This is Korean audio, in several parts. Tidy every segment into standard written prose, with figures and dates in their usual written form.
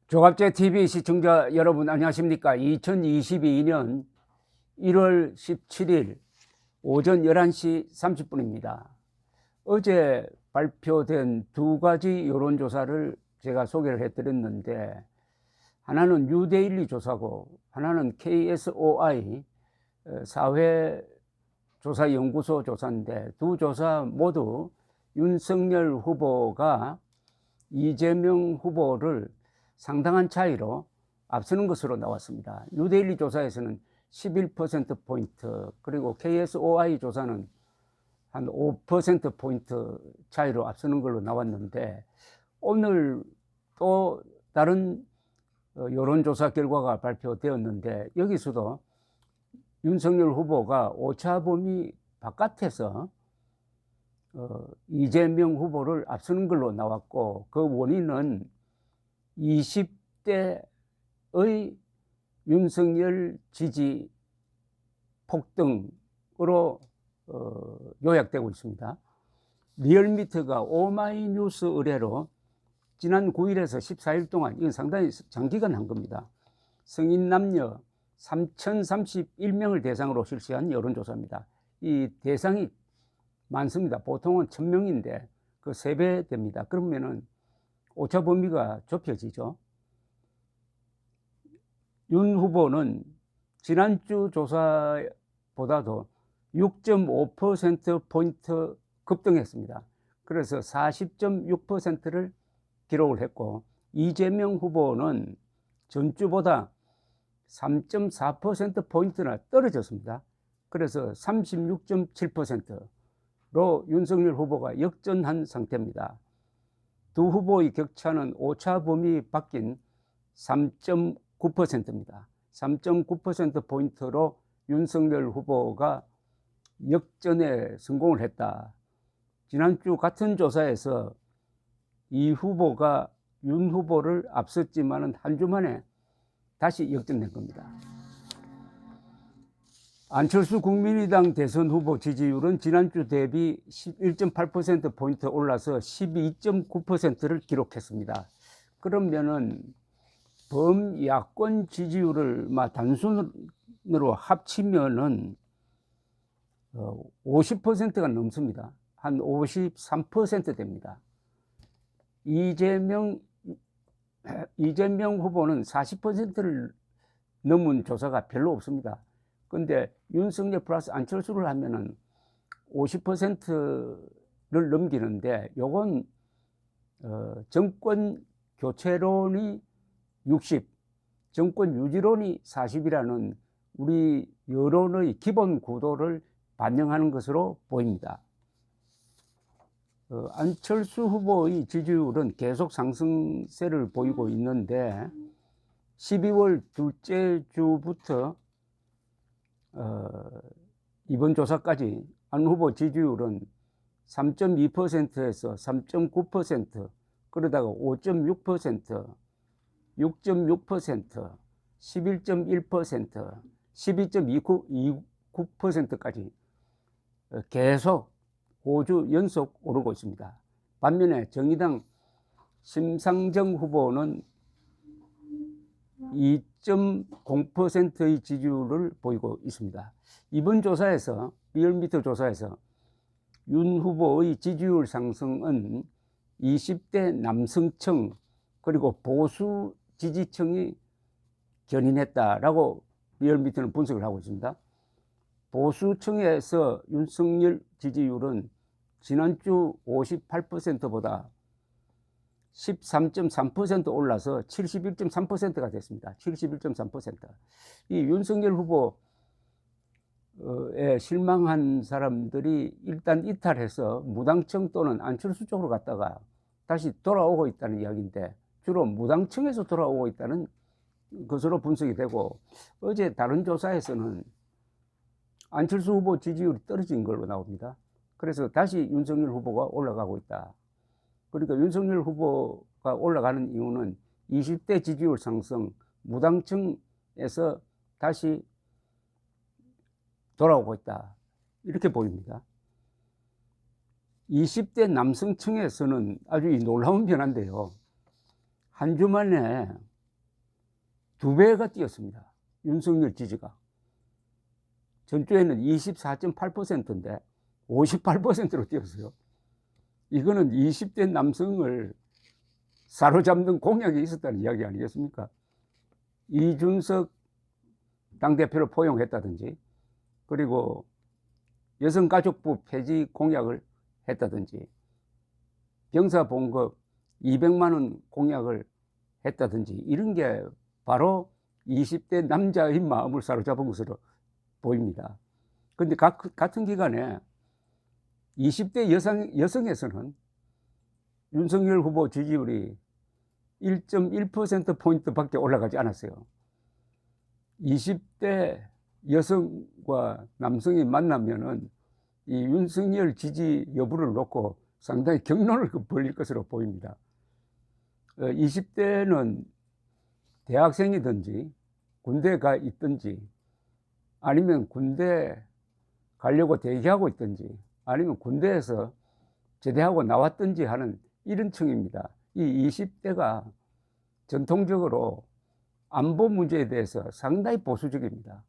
조갑제 TV 시청자 여러분 안녕하십니까? 2022년 1월 17일 오전 11시 30분입니다. 어제 발표된 두 가지 여론조사를 제가 소개를 해드렸는데, 하나는 뉴데일리 조사고 하나는 KSOI 사회조사연구소 조사인데, 두 조사 모두 윤석열 후보가 이재명 후보를 상당한 차이로 앞서는 것으로 나왔습니다. 뉴데일리 조사에서는 11%포인트, 그리고 KSOI 조사는 한 5%포인트 차이로 앞서는 걸로 나왔는데, 오늘 또 다른 여론조사 결과가 발표되었는데, 여기서도 윤석열 후보가 오차범위 바깥에서 이재명 후보를 앞서는 걸로 나왔고, 그 원인은 20대의 윤석열 지지 폭등으로 요약되고 있습니다. 리얼미터가 오마이뉴스 의뢰로 지난 9일에서 14일 동안, 이건 상당히 장기간 한 겁니다, 성인 남녀 3,031명을 대상으로 실시한 여론조사입니다. 이 대상이 많습니다. 보통은 1,000명인데 그 3배 됩니다. 그러면은 오차 범위가 좁혀지죠. 윤 후보는 지난주 조사보다도 6.5%포인트 급등했습니다. 그래서 40.6%를 기록을 했고, 이재명 후보는 전주보다 3.4%포인트나 떨어졌습니다. 그래서 36.7%로 윤석열 후보가 역전한 상태입니다. 두 후보의 격차는 오차 범위 밖인 3.9%입니다. 3.9%포인트로 윤석열 후보가 역전에 성공을 했다. 지난주 같은 조사에서 이 후보가 윤 후보를 앞섰지만은 한 주 만에 다시 역전된 겁니다. 안철수 국민의당 대선 후보 지지율은 지난주 대비 11.8%포인트 올라서 12.9%를 기록했습니다. 그러면은 범야권 지지율을 단순으로 합치면은 50%가 넘습니다. 한 53% 됩니다. 이재명 후보는 40%를 넘은 조사가 별로 없습니다. 근데 윤석열 플러스 안철수를 하면은 50%를 넘기는데, 요건 정권 교체론이 60, 정권 유지론이 40이라는 우리 여론의 기본 구도를 반영하는 것으로 보입니다. 안철수 후보의 지지율은 계속 상승세를 보이고 있는데, 12월 둘째 주부터 이번 조사까지 안 후보 지지율은 3.2%에서 3.9%, 그러다가 5.6%, 6.6%, 11.1%, 12.29%까지 계속 5주 연속 오르고 있습니다. 반면에 정의당 심상정 후보는 2.0%의 지지율을 보이고 있습니다. 이번 조사에서, 리얼미터 조사에서 윤 후보의 지지율 상승은 20대 남성층 그리고 보수 지지층이 견인했다라고 리얼미터는 분석을 하고 있습니다. 보수층에서 윤석열 지지율은 지난주 58%보다 13.3% 올라서 71.3%가 됐습니다. 71.3%. 이 윤석열 후보에 실망한 사람들이 일단 이탈해서 무당층 또는 안철수 쪽으로 갔다가 다시 돌아오고 있다는 이야기인데, 주로 무당층에서 돌아오고 있다는 것으로 분석이 되고, 어제 다른 조사에서는 안철수 후보 지지율이 떨어진 걸로 나옵니다. 그래서 다시 윤석열 후보가 올라가고 있다. 그러니까 윤석열 후보가 올라가는 이유는 20대 지지율 상승, 무당층에서 다시 돌아오고 있다, 이렇게 보입니다. 20대 남성층에서는 아주 놀라운 변화인데요, 한 주 만에 2배가 뛰었습니다. 윤석열 지지가. 전주에는 24.8%인데 58%로 뛰었어요. 이거는 20대 남성을 사로잡는 공약이 있었다는 이야기 아니겠습니까? 이준석 당대표를 포용했다든지, 그리고 여성가족부 폐지 공약을 했다든지, 병사봉급 200만 원 공약을 했다든지, 이런 게 바로 20대 남자의 마음을 사로잡은 것으로 보입니다. 그런데 같은 기간에 20대 여성에서는 윤석열 후보 지지율이 1.1%포인트밖에 올라가지 않았어요. 20대 여성과 남성이 만나면은 이 윤석열 지지 여부를 놓고 상당히 격론을 벌일 것으로 보입니다. 20대는 대학생이든지 군대 가 있든지, 아니면 군대 가려고 대기하고 있든지, 아니면 군대에서 제대하고 나왔든지 하는 이런 층입니다. 이 20대가 전통적으로 안보 문제에 대해서 상당히 보수적입니다.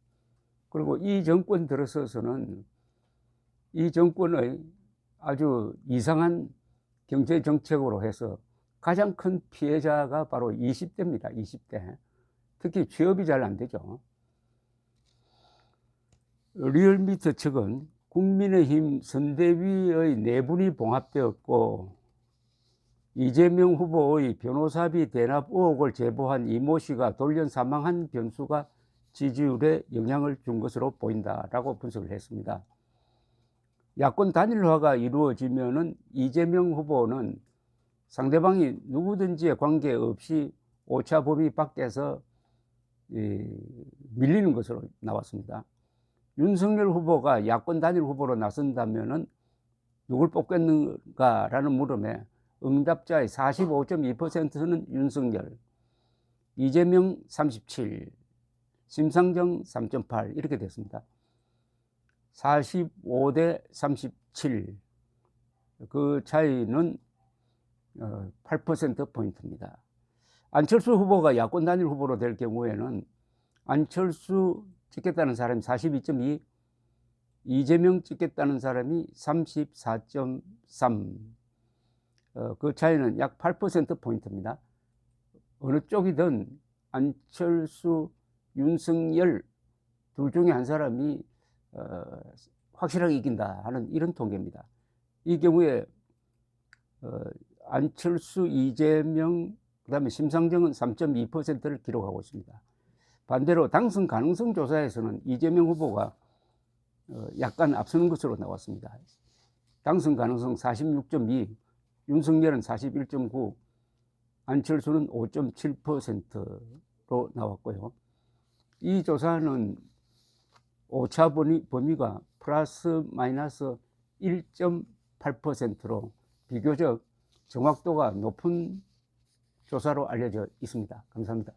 그리고 이 정권 들어서서는 이 정권의 아주 이상한 경제 정책으로 해서 가장 큰 피해자가 바로 20대입니다. 20대. 특히 취업이 잘 안 되죠. 리얼미터 측은 국민의힘 선대위의 4분이 봉합되었고, 이재명 후보의 변호사비 대납 의혹을 제보한 이모 씨가 돌연 사망한 변수가 지지율에 영향을 준 것으로 보인다라고 분석을 했습니다. 야권 단일화가 이루어지면은 이재명 후보는 상대방이 누구든지에 관계없이 오차 범위 밖에서 밀리는 것으로 나왔습니다. 윤석열 후보가 야권 단일 후보로 나선다면은 누굴 뽑겠는가라는 물음에 응답자의 45.2%는 윤석열, 이재명 37, 심상정 3.8 이렇게 됐습니다. 45대 37, 그 차이는 8%포인트입니다. 안철수 후보가 야권 단일 후보로 될 경우에는 안철수 찍겠다는 사람이 42.2, 이재명 찍겠다는 사람이 34.3, 그 차이는 약 8%포인트입니다. 어느 쪽이든 안철수, 윤석열 둘 중에 한 사람이 확실하게 이긴다 하는 이런 통계입니다. 이 경우에 안철수, 이재명, 그 다음에 심상정은 3.2%를 기록하고 있습니다. 반대로 당선 가능성 조사에서는 이재명 후보가 약간 앞서는 것으로 나왔습니다. 당선 가능성 46.2, 윤석열은 41.9, 안철수는 5.7%로 나왔고요. 이 조사는 오차 범위가 플러스 마이너스 1.8%로 비교적 정확도가 높은 조사로 알려져 있습니다. 감사합니다.